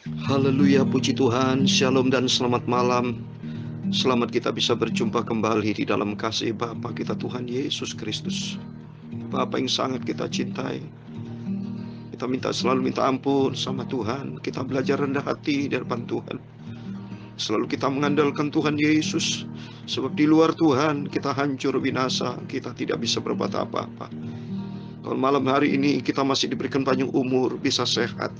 Haleluya, puji Tuhan, shalom dan selamat malam. Selamat kita bisa berjumpa kembali di dalam kasih Bapa kita Tuhan Yesus Kristus. Bapa yang sangat kita cintai. Kita selalu minta ampun sama Tuhan. Kita belajar rendah hati di depan Tuhan. Selalu kita mengandalkan Tuhan Yesus. Sebab di luar Tuhan kita hancur binasa. Kita tidak bisa berbuat apa-apa. Kalau malam hari ini kita masih diberikan panjang umur, bisa sehat,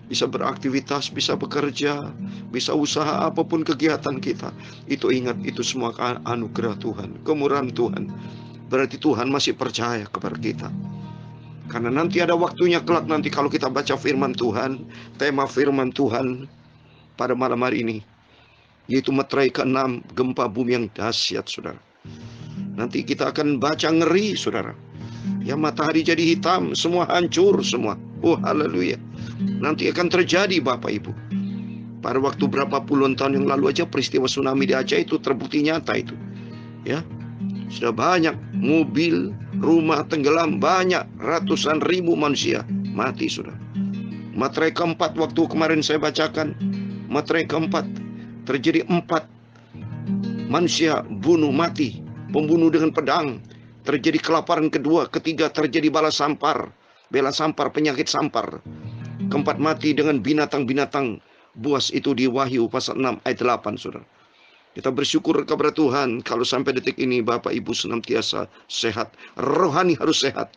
bisa beraktivitas, bisa bekerja, bisa usaha apapun kegiatan kita. Itu ingat, itu semua anugerah Tuhan, kemurahan Tuhan. Berarti Tuhan masih percaya kepada kita. Karena nanti ada waktunya kelak nanti kalau kita baca firman Tuhan, tema firman Tuhan pada malam hari ini, yaitu Meterai ke-6, gempa bumi yang dahsyat, saudara. Nanti kita akan baca ngeri, saudara. Ya, matahari jadi hitam, semua hancur semua. Oh, haleluya. Nanti akan terjadi Bapak Ibu. Pada waktu berapa puluhan tahun yang lalu aja peristiwa tsunami di Aceh itu terbukti nyata itu. Ya. Sudah banyak mobil, rumah tenggelam, banyak ratusan ribu manusia mati sudah. Materai keempat waktu kemarin saya bacakan, materai keempat terjadi 4 manusia bunuh mati, pembunuh dengan pedang. Terjadi kelaparan kedua, ketiga terjadi bela sampar, penyakit sampar. Keempat mati dengan binatang-binatang buas itu di Wahyu pasal 6 ayat 8, saudara. Kita bersyukur kepada Tuhan kalau sampai detik ini Bapak Ibu senantiasa sehat. Rohani harus sehat,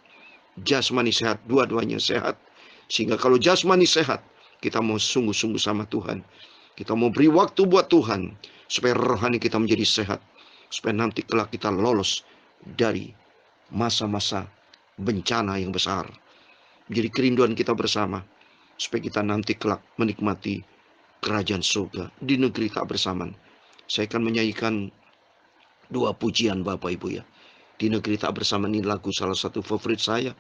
jasmani sehat, dua-duanya sehat. Sehingga kalau jasmani sehat, kita mau sungguh-sungguh sama Tuhan. Kita mau beri waktu buat Tuhan supaya rohani kita menjadi sehat, supaya nanti kelak kita lolos dari masa-masa bencana yang besar. Jadi kerinduan kita bersama supaya kita nanti kelak menikmati kerajaan surga di negeri tak bersamaan. Saya akan menyanyikan 2 pujian Bapak Ibu ya. Di negeri tak bersamaan ini lagu salah satu favorit saya,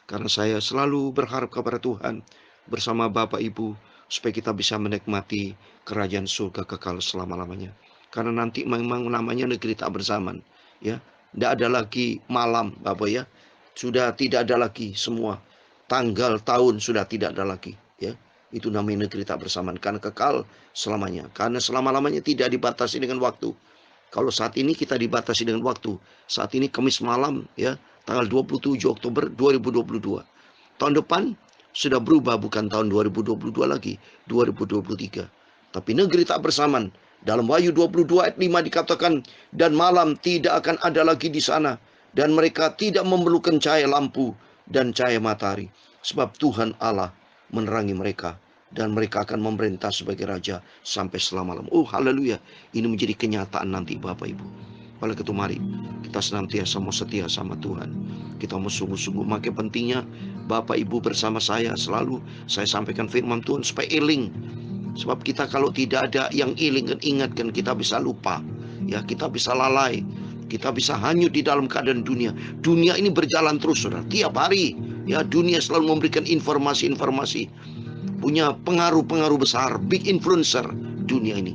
karena saya selalu berharap kepada Tuhan bersama Bapak Ibu supaya kita bisa menikmati kerajaan surga kekal selama-lamanya. Karena nanti memang namanya negeri tak bersamaan ya. Tidak ada lagi malam Bapak ya. Sudah tidak ada lagi semua. Tanggal, tahun sudah tidak ada lagi ya. Itu namanya negeri tak bersamaan. Karena kekal selamanya. Karena selama-lamanya tidak dibatasi dengan waktu. Kalau saat ini kita dibatasi dengan waktu. Saat ini Kamis malam ya. Tanggal 27 Oktober 2022. Tahun depan sudah berubah, bukan tahun 2022 lagi. 2023. Tapi negeri tak bersamaan. Dalam Wahyu 22 ayat 5 dikatakan, dan malam tidak akan ada lagi di sana, dan mereka tidak memerlukan cahaya lampu dan cahaya matahari, sebab Tuhan Allah menerangi mereka, dan mereka akan memerintah sebagai raja sampai selama-lamanya. Oh haleluya, ini menjadi kenyataan nanti Bapak Ibu. Oleh itu mari kita senantiasa mau setia sama Tuhan. Kita mau sungguh-sungguh. Makanya pentingnya Bapak Ibu bersama saya selalu saya sampaikan firman Tuhan supaya eling. Sebab kita kalau tidak ada yang ingatkan, kita bisa lupa. Ya, kita bisa lalai. Kita bisa hanyut di dalam keadaan dunia. Dunia ini berjalan terus, saudara. Tiap hari, ya, dunia selalu memberikan informasi-informasi. Punya pengaruh-pengaruh besar, big influencer dunia ini.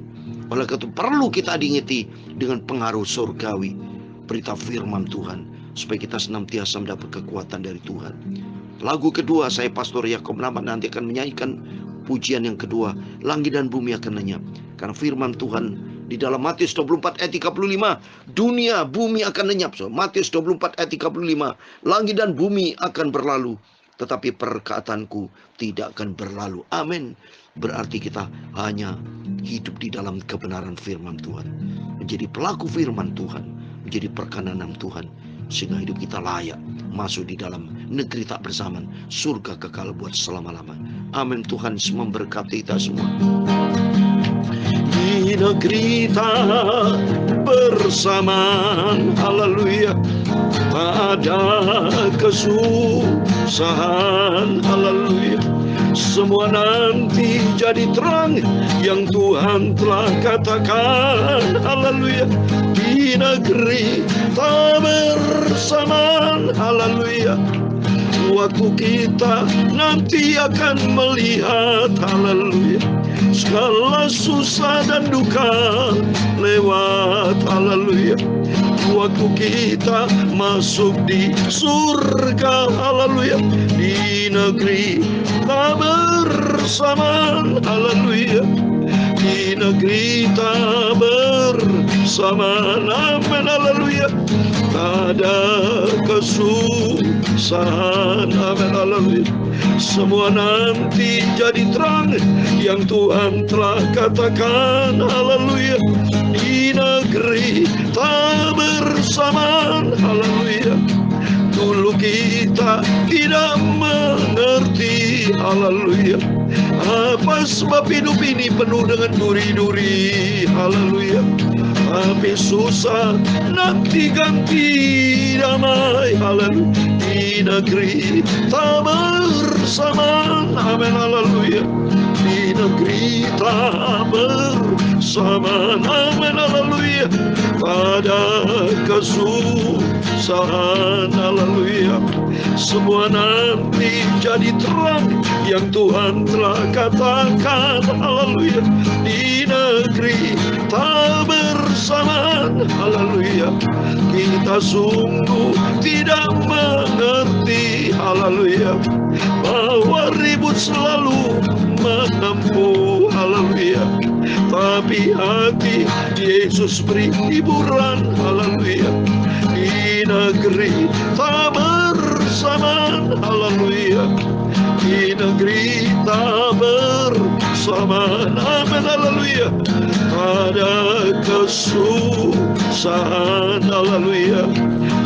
Oleh karena itu perlu kita diingati dengan pengaruh surgawi, berita firman Tuhan, supaya kita senantiasa mendapat kekuatan dari Tuhan. Lagu kedua saya Pastor Yakob Namat nanti akan menyanyikan pujian yang kedua, langit dan bumi akan lenyap. Karena firman Tuhan di dalam Matius 24 ayat 35, dunia bumi akan lenyap. So, Matius 24 ayat 35, langit dan bumi akan berlalu, tetapi perkataanku tidak akan berlalu. Amin. Berarti kita hanya hidup di dalam kebenaran firman Tuhan, menjadi pelaku firman Tuhan, menjadi perkenan Tuhan, sehingga hidup kita layak masuk di dalam negeri tak bersamaan, surga kekal buat selama-lamanya. Amin. Tuhan memberkati kita semua. Di negeri tak bersamaan, haleluya, tak ada kesusahan, haleluya. Semua nanti jadi terang yang Tuhan telah katakan, haleluya. Di negeri tak bersamaan, haleluya. Waktu kita nanti akan melihat, haleluya, segala susah dan duka lewat, haleluya. Waktu kita masuk di surga, haleluya, di negeri tak bersamaan, haleluya. Di negeri tak bersamaan, amin, haleluya. Ada kesusahan, amin, haleluya. Semua nanti jadi terang yang Tuhan telah katakan, haleluya. Di negeri tak bersamaan, haleluya. Dulu kita tidak mengerti, haleluya, apa sebab hidup ini penuh dengan duri-duri, haleluya. Tapi susah nanti ganti damai, haleluya. Di negeri tak bersamaan, amin, haleluya. Di negeri tak bersamaan, amin, haleluya. Pada kesusahan, haleluya. Semua nanti jadi terang yang Tuhan telah katakan, haleluya. Di negeri tak bersamaan, haleluya. Kita sungguh tidak mengerti, haleluya, bahwa ribut selalu menempuh, haleluya. Tapi hati Yesus beri hiburan, haleluya. Di negeri tak bersamaan, haleluya. Di negeri tak bersamaan, amin, haleluya. Ada kesusahan, haleluya.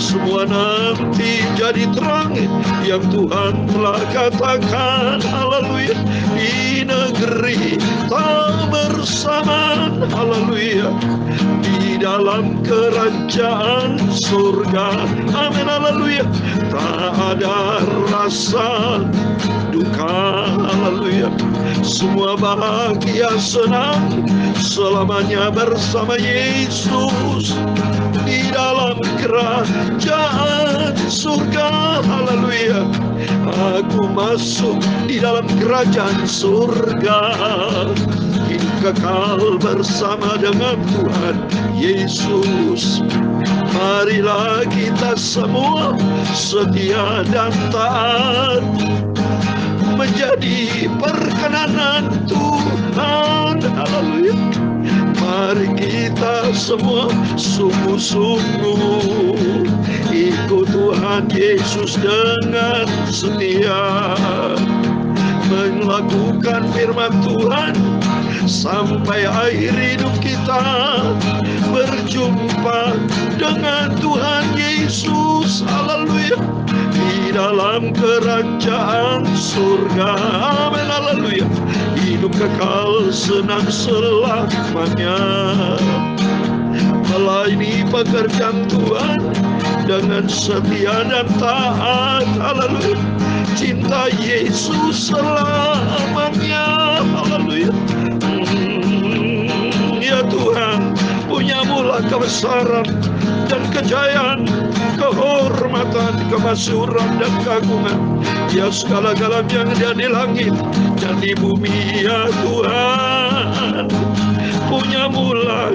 Semua nanti jadi terang yang Tuhan telah katakan, haleluya. Di negeri tak bersamaan, haleluya. Di dalam kerajaan surga, amin, haleluya. Tak ada rasa duka, haleluya. Semua bahagia senang selamanya bersama Yesus di dalam kerajaan surga, haleluya. Aku masuk di dalam kerajaan surga, hidup kekal bersama dengan Tuhan Yesus. Marilah kita semua setia dan taat menjadi perkenanan Tuhan, haleluya. Mari kita semua sungguh-sungguh ikut Tuhan Yesus dengan setia, melakukan firman Tuhan sampai akhir hidup kita, berjumpa dengan Tuhan Yesus, haleluya, di dalam kerajaan surga, amin, haleluya. Hidup kekal senang selamanya, melayani pekerjaan Tuhan dengan setia dan taat, haleluya. Cinta Yesus selamanya, haleluya. Ya Tuhan, punyamulah kebesaran dan kejayaan, kehormatan, kemasyhuran dan keagungan, ya segala-galanya yang ada di langit dan di bumi, ya Tuhan. Punyamulah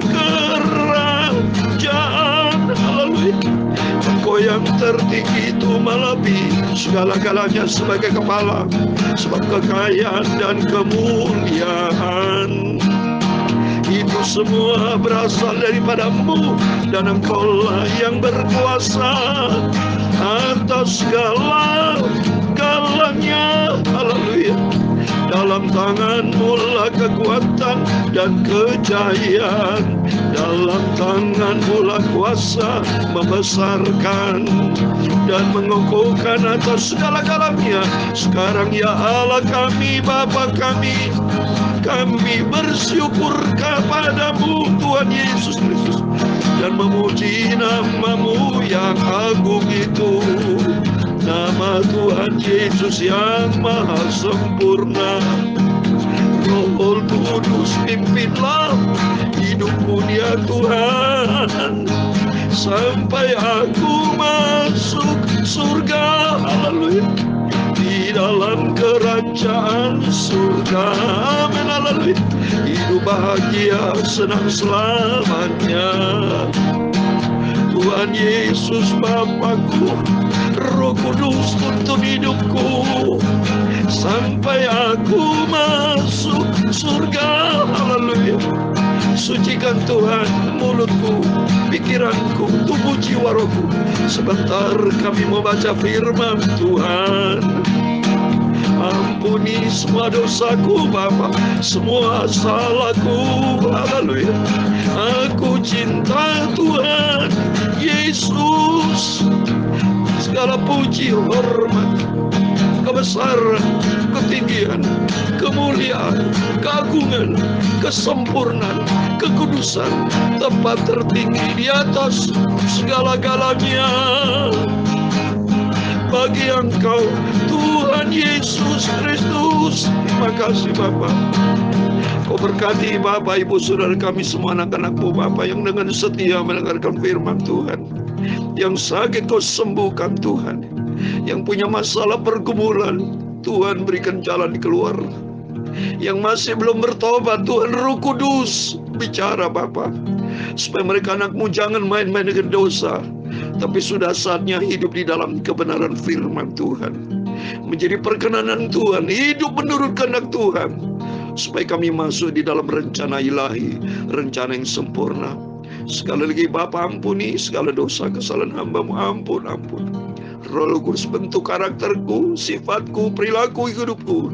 kerajaan, haleluya. Engkau yang tertinggi itu melebihi segala-galanya sebagai kepala, sebab kekayaan dan kemuliaan itu semua berasal daripadamu, dan Engkaulah yang berkuasa atas segala-galanya, haleluya. Dalam tangan-Mu lah kekuatan dan kejayaan, dalam tangan-Mu lah kuasa membesarkan dan mengokohkan atas segala-galanya. Sekarang ya Allah kami, Bapa kami, kami bersyukur kepadamu Tuhan Yesus Kristus dan memuji nama-Mu yang agung itu, nama Tuhan Yesus yang maha sempurna. Roh Kudus pimpinlah hidupku ya Tuhan, sampai aku masuk surga, haleluya. Di dalam kerajaan surga, amin, haleluya. Hidup bahagia senang selamanya. Tuhan Yesus Bapakku, Roh Kudus tuntun hidupku sampai aku masuk surga. Haleluya. Sucikan Tuhan mulutku, pikiranku, tubuh jiwa rohku. Sebentar kami mau baca firman Tuhan. Ampuni semua dosaku Bapa, semua salahku. Haleluya. Aku cinta Tuhan Yesus. Segala puji, hormat, kebesaran, ketinggian, kemuliaan, keagungan, kesempurnaan, kekudusan, tempat tertinggi di atas segala-galanya bagi Engkau, Tuhan Yesus Kristus. Terima kasih Bapa. Kau berkati Bapak, Ibu, Saudara kami semua, anak-anakmu Bapak, yang dengan setia mendengarkan firman Tuhan. Yang sakit Kau sembuhkan Tuhan. Yang punya masalah pergumulan, Tuhan berikan jalan keluar. Yang masih belum bertobat, Tuhan Roh Kudus bicara Bapak, supaya mereka anak-Mu jangan main-main dengan dosa, tapi sudah saatnya hidup di dalam kebenaran firman Tuhan, menjadi perkenanan Tuhan, hidup menurut kehendak Tuhan, supaya kami masuk di dalam rencana ilahi, rencana yang sempurna. Sekali lagi Bapa, ampuni segala dosa kesalahan hamba-Mu. Ampun. Roh Kudus bentuk karakterku, sifatku, perilaku hidupku,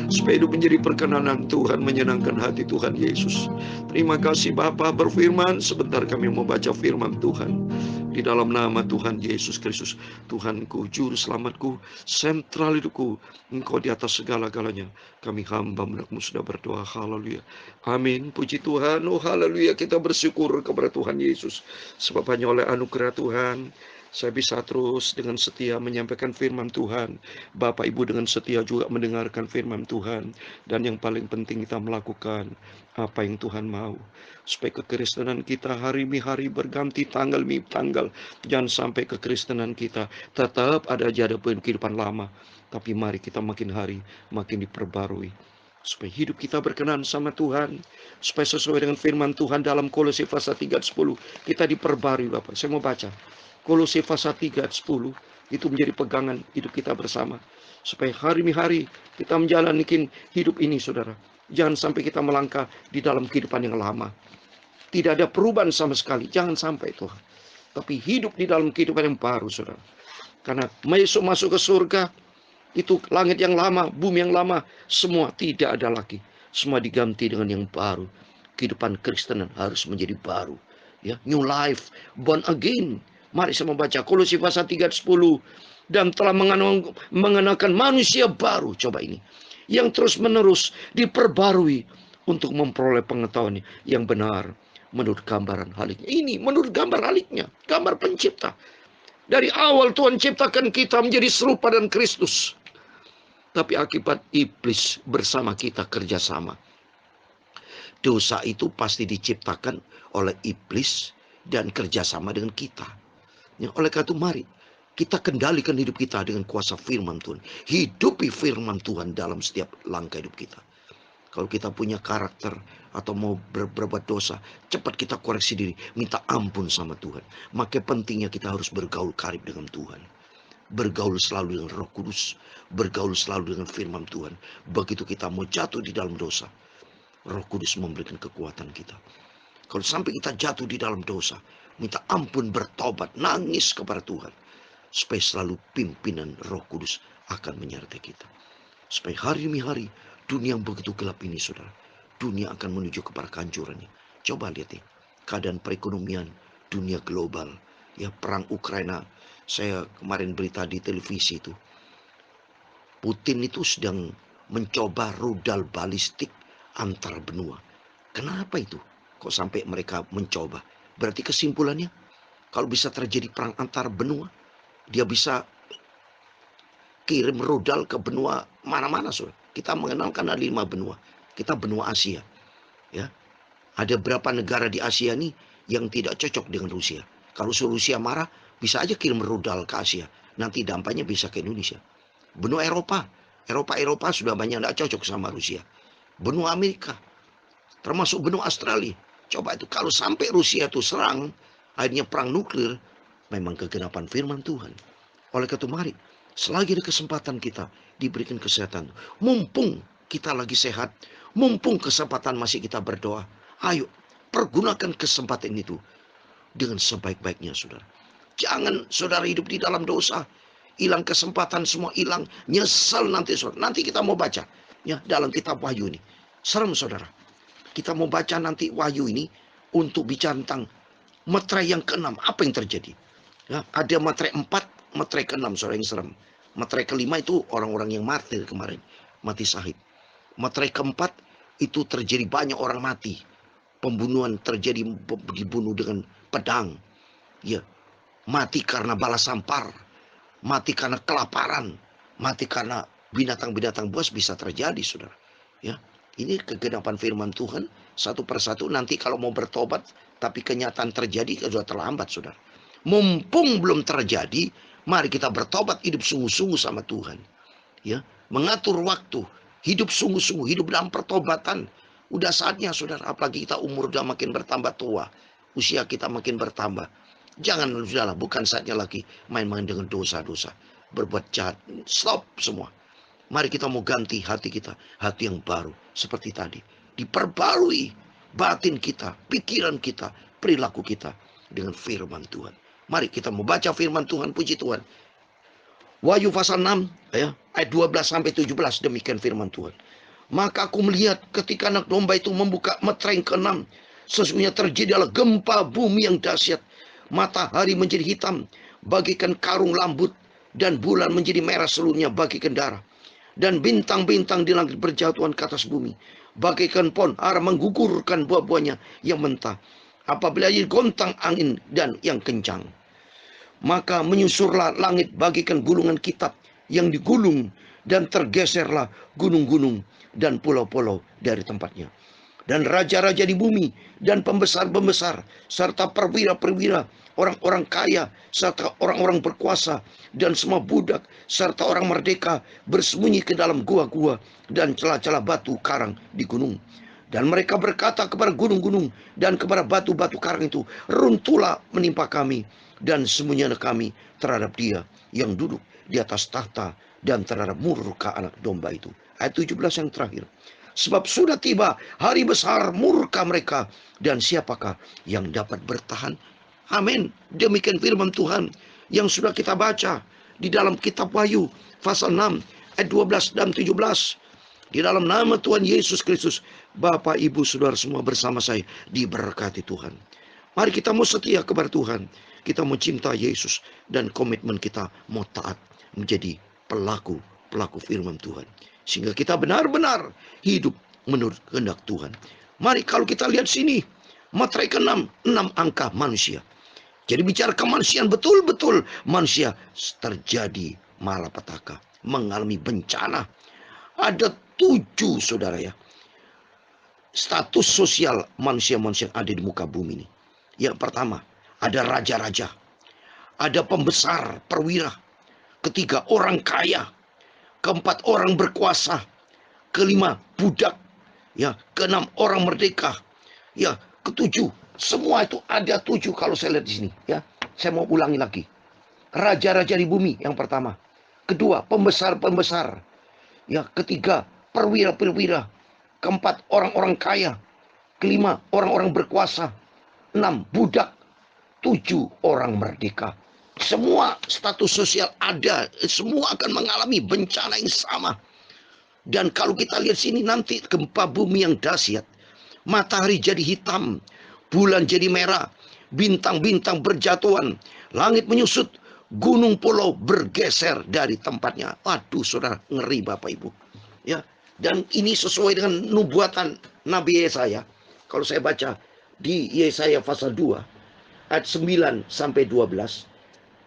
supaya hidup menjadi perkenanan Tuhan, menyenangkan hati Tuhan Yesus. Terima kasih Bapa. Berfirman, sebentar kami mau baca firman Tuhan. Di dalam nama Tuhan Yesus Kristus, Tuhanku, Juru Selamatku, sentral hidupku, Engkau di atas segala-galanya. Kami hamba anak-Mu sudah berdoa. Haleluya. Amin. Puji Tuhan. Oh haleluya. Kita bersyukur kepada Tuhan Yesus, sebab hanya oleh anugerah Tuhan saya bisa terus dengan setia menyampaikan firman Tuhan. Bapak Ibu dengan setia juga mendengarkan firman Tuhan. Dan yang paling penting kita melakukan apa yang Tuhan mau, supaya kekristenan kita hari demi hari berganti, tanggal demi tanggal. Jangan sampai kekristenan kita tetap ada pada kehidupan lama, tapi mari kita makin hari makin diperbarui, supaya hidup kita berkenan sama Tuhan, supaya sesuai dengan firman Tuhan dalam Kolose pasal 3:10 kita diperbarui Bapak. Saya mau baca Kolose pasal 3:10, itu menjadi pegangan hidup kita bersama, supaya hari demi hari kita menjalani hidup ini saudara. Jangan sampai kita melangkah di dalam kehidupan yang lama, tidak ada perubahan sama sekali. Jangan sampai Tuhan, tapi hidup di dalam kehidupan yang baru saudara. Karena masuk ke surga, itu langit yang lama, bumi yang lama, semua tidak ada lagi. Semua diganti dengan yang baru. Kehidupan Kristenan harus menjadi baru, ya, new life, born again. Mari saya membaca Kolose pasal 3:10. Dan telah mengenakan manusia baru, coba ini, yang terus menerus diperbarui untuk memperoleh pengetahuan yang benar menurut gambaran haliknya. Ini menurut gambar haliknya, gambar pencipta. Dari awal Tuhan ciptakan kita menjadi serupa dengan Kristus, tapi akibat iblis bersama kita kerjasama. Dosa itu pasti diciptakan oleh iblis dan kerjasama dengan kita. Ya, oleh karena itu mari kita kendalikan hidup kita dengan kuasa firman Tuhan. Hidupi firman Tuhan dalam setiap langkah hidup kita. Kalau kita punya karakter atau mau berbuat dosa, cepat kita koreksi diri, minta ampun sama Tuhan. Maka pentingnya kita harus bergaul karib dengan Tuhan. Bergaul selalu dengan Roh Kudus, bergaul selalu dengan firman Tuhan. Begitu kita mau jatuh di dalam dosa, Roh Kudus memberikan kekuatan kita. Kalau sampai kita jatuh di dalam dosa, minta ampun, bertobat, nangis kepada Tuhan, supaya selalu pimpinan Roh Kudus akan menyertai kita. Supaya hari demi hari, dunia yang begitu gelap ini saudara, dunia akan menuju kepada kehancurannya. Coba lihat ya, keadaan perekonomian dunia global, ya, perang Ukraina. Saya kemarin berita di televisi itu, Putin itu sedang mencoba rudal balistik antar benua. Kenapa itu? Kok sampai mereka mencoba? Berarti kesimpulannya, kalau bisa terjadi perang antar benua, dia bisa kirim rudal ke benua mana-mana. Kita mengenalkan ada 5 benua. Kita benua Asia. Ya, ada berapa negara di Asia nih yang tidak cocok dengan Rusia. Kalau Rusia marah, bisa aja kirim rudal ke Asia. Nanti dampaknya bisa ke Indonesia. Benua Eropa sudah banyak tidak cocok sama Rusia. Benua Amerika, termasuk benua Australia. Coba itu kalau sampai Rusia itu serang, akhirnya perang nuklir, memang kegenapan firman Tuhan. Oleh karena itu mari Selagi ada kesempatan kita diberikan kesehatan, mumpung kita lagi sehat, mumpung kesempatan masih kita berdoa, ayo pergunakan kesempatan itu dengan sebaik-baiknya, saudara. Jangan saudara hidup di dalam dosa, hilang kesempatan, semua hilang, nyesal nanti saudara. Nanti kita mau baca ya dalam kitab Wahyu ini. Serem saudara. Kita mau baca nanti Wahyu ini untuk bicara tentang meterai yang keenam. Apa yang terjadi? Ya, ada meterai 4, meterai ke-6 saudara, yang serem. Meterai ke-5 itu orang-orang yang martir kemarin, mati syahid. Meterai ke-4 itu terjadi banyak orang mati. Pembunuhan terjadi, dibunuh dengan pedang. Ya, mati karena balas sampar, mati karena kelaparan, mati karena binatang-binatang buas bisa terjadi, saudara. Ya, ini kegenapan firman Tuhan satu persatu. Nanti kalau mau bertobat, tapi kenyataan terjadi, sudah terlambat, saudara. Mumpung belum terjadi, mari kita bertobat, hidup sungguh-sungguh sama Tuhan. Ya, mengatur waktu, hidup sungguh-sungguh, hidup dalam pertobatan. Udah saatnya, saudara. Apalagi kita umur udah makin bertambah tua, usia kita makin bertambah. Jangan, sudahlah, bukan saatnya lagi main-main dengan dosa-dosa, berbuat jahat. Stop semua. Mari kita mau ganti hati kita, hati yang baru seperti tadi. Diperbarui batin kita, pikiran kita, perilaku kita dengan firman Tuhan. Mari kita mau baca firman Tuhan, puji Tuhan. Wahyu pasal 6 ya, ayat 12 sampai 17, demikian firman Tuhan. Maka aku melihat ketika anak domba itu membuka meterai ke-6, sesungguhnya terjadilah gempa bumi yang dahsyat. Matahari menjadi hitam bagaikan karung lambut, dan bulan menjadi merah seluruhnya bagaikan darah. Dan bintang-bintang di langit berjatuhan ke atas bumi, bagaikan pohon ara menggugurkan buah-buahnya yang mentah apabila digontang angin dan yang kencang. Maka menyusurlah langit bagaikan gulungan kitab yang digulung, dan tergeserlah gunung-gunung dan pulau-pulau dari tempatnya. Dan raja-raja di bumi, dan pembesar-pembesar, serta perwira-perwira, orang-orang kaya, serta orang-orang berkuasa, dan semua budak, serta orang merdeka, bersembunyi ke dalam gua-gua dan celah-celah batu karang di gunung. Dan mereka berkata kepada gunung-gunung dan kepada batu-batu karang itu, runtuhlah menimpa kami, dan sembunyilah kami terhadap Dia yang duduk di atas tahta dan terhadap murka anak domba itu. Ayat 17 yang terakhir. Sebab sudah tiba hari besar murka mereka, dan siapakah yang dapat bertahan? Amin. Demikian firman Tuhan yang sudah kita baca di dalam kitab Wahyu pasal 6 ayat 12 dan 17. Di dalam nama Tuhan Yesus Kristus, Bapak, Ibu, Saudara semua bersama saya diberkati Tuhan. Mari kita mau setia kepada Tuhan. Kita mau cinta Yesus, dan komitmen kita mau taat menjadi pelaku firman Tuhan. Sehingga kita benar-benar hidup menurut kehendak Tuhan. Mari kalau kita lihat sini, meterai ke-6, 6 angka manusia. Jadi bicara kemanusiaan, betul-betul manusia terjadi malapetaka, mengalami bencana. Ada 7, saudara ya, status sosial manusia-manusia yang ada di muka bumi ini. Yang pertama, ada raja-raja, ada pembesar, perwira. Ketiga, orang kaya. Keempat, orang berkuasa. Kelima, budak. Ya, keenam, orang merdeka. Ya, ketujuh, semua itu ada 7 kalau saya lihat di sini. Ya, saya mau ulangi lagi. Raja-raja di bumi yang pertama. Kedua, pembesar-pembesar. Ya, ketiga, perwira-perwira. Keempat, orang-orang kaya. Kelima, orang-orang berkuasa. 6, budak. 7, orang merdeka. Semua status sosial ada, semua akan mengalami bencana yang sama. Dan kalau kita lihat sini nanti gempa bumi yang dahsyat, matahari jadi hitam, bulan jadi merah, bintang-bintang berjatuhan, langit menyusut, gunung pulau bergeser dari tempatnya. Waduh, saudara, ngeri Bapak Ibu. Ya, dan ini sesuai dengan nubuatan Nabi Yesaya. Kalau saya baca di Yesaya pasal 2 ayat 9 sampai 12.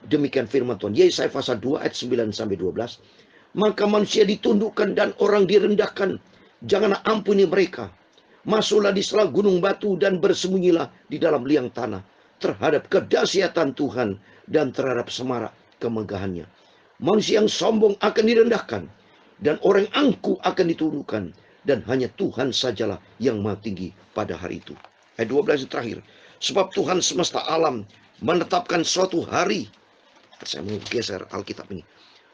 Demikian firman Tuhan. Yesaya pasal 2 ayat 9 sampai 12. Maka manusia ditundukkan dan orang direndahkan. Janganlah ampuni mereka. Masuklah di sela gunung batu dan bersembunyilah di dalam liang tanah terhadap kedahsyatan Tuhan dan terhadap semarak kemegahannya. Manusia yang sombong akan direndahkan dan orang yang angkuh akan ditundukkan, dan hanya Tuhan sajalah yang maha tinggi pada hari itu. Ayat 12 yang terakhir. Sebab Tuhan semesta alam menetapkan suatu hari. Saya mau geser Alkitab ini.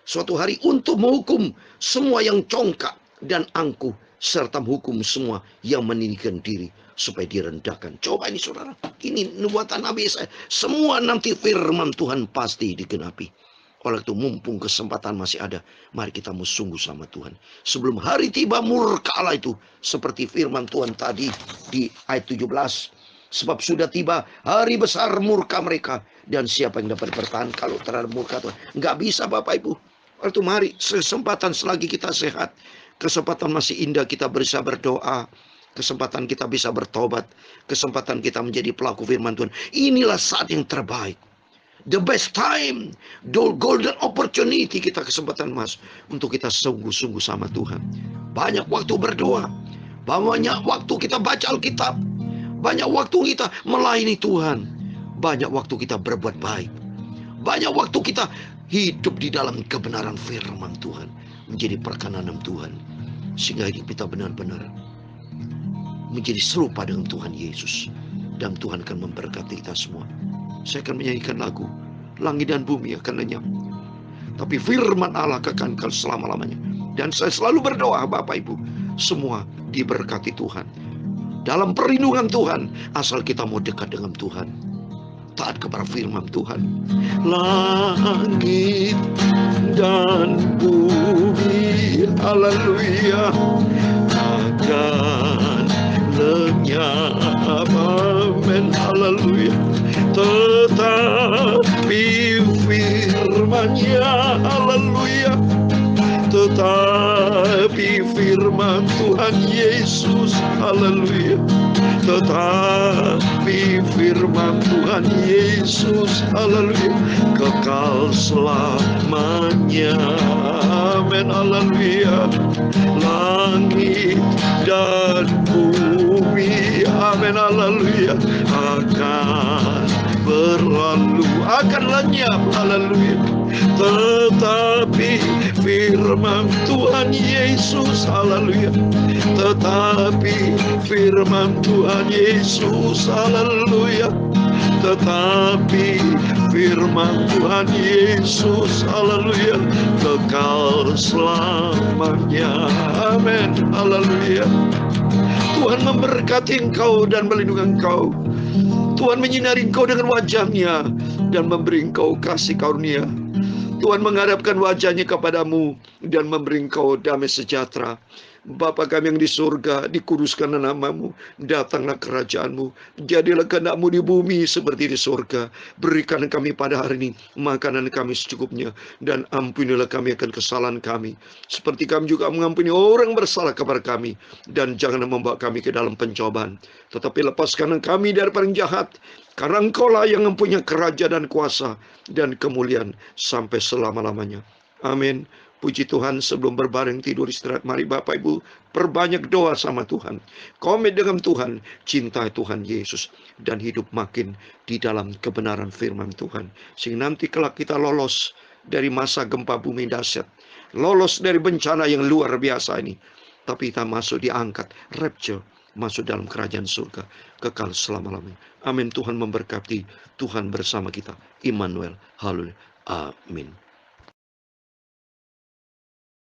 suatu hari untuk menghukum semua yang congkak dan angkuh, serta menghukum semua yang meninggikan diri supaya direndahkan. Coba ini saudara, ini nubuatan Nabi Yesaya. Semua nanti firman Tuhan pasti digenapi. Oleh itu mumpung kesempatan masih ada, mari kita mau sungguh sama Tuhan. Sebelum hari tiba murka Allah itu, seperti firman Tuhan tadi di ayat 17. Sebab sudah tiba hari besar murka mereka, dan siapa yang dapat bertahan kalau terhadap murka Tuhan? Nggak bisa Bapak Ibu. Oleh itu mari, kesempatan selagi kita sehat, kesempatan masih indah kita bisa berdoa, kesempatan kita bisa bertobat, kesempatan kita menjadi pelaku firman Tuhan. Inilah saat yang terbaik. The best time, the golden opportunity, kita kesempatan mas untuk kita sungguh-sungguh sama Tuhan. Banyak waktu berdoa, banyak waktu kita baca Alkitab, banyak waktu kita melayani Tuhan, banyak waktu kita berbuat baik, banyak waktu kita hidup di dalam kebenaran firman Tuhan, menjadi perkenanan Tuhan, sehingga hidup kita benar-benar menjadi serupa dengan Tuhan Yesus, dan Tuhan akan memberkati kita semua. Saya akan menyanyikan lagu, langit dan bumi akan lenyap, tapi firman Allah kekal selama-lamanya. Dan saya selalu berdoa Bapak Ibu, semua diberkati Tuhan, dalam perlindungan Tuhan, asal kita mau dekat dengan Tuhan, taat kepada firman Tuhan. Langit dan bumi, haleluya, akan lenyap, amin, haleluya. Tetapi firman-Nya, haleluya, tetapi firman Tuhan Yesus, haleluya, tetapi firman Tuhan Yesus, haleluya, kekal selamanya, amin, haleluya. Langit dan bumi, amin, haleluya, akan berlalu, akan lenyap, haleluya, tetapi firman Tuhan Yesus, haleluya, tetapi firman Tuhan Yesus, haleluya, tetapi firman Tuhan Yesus, haleluya, kekal selamanya, amin, haleluya. Tuhan memberkati engkau dan melindungi engkau. Tuhan menyinari engkau dengan wajah-Nya dan memberi engkau kasih karunia. Tuhan menghadapkan wajah-Nya kepadamu dan memberi engkau damai sejahtera. Bapa kami yang di surga, dikuduskanlah nama-Mu, datanglah kerajaan-Mu, jadilah kehendak-Mu di bumi seperti di surga. Berikan kami pada hari ini makanan kami secukupnya, dan ampunilah kami akan kesalahan kami, seperti kami juga mengampuni orang bersalah kepada kami. Dan janganlah membawa kami ke dalam pencobaan, tetapi lepaskan kami dari yang jahat, karena Engkau-lah yang mempunyai kerajaan dan kuasa dan kemuliaan sampai selama-lamanya. Amin. Puji Tuhan. Sebelum berbaring tidur istirahat, mari Bapak Ibu perbanyak doa sama Tuhan, komit dengan Tuhan, cintai Tuhan Yesus, dan hidup makin di dalam kebenaran firman Tuhan, sehingga nanti kelak kita lolos dari masa gempa bumi dahsyat, lolos dari bencana yang luar biasa ini, tapi kita masuk diangkat, rapture, masuk dalam kerajaan surga kekal selama-lamanya. Amin. Tuhan memberkati, Tuhan bersama kita. Immanuel. Haleluya. Amin.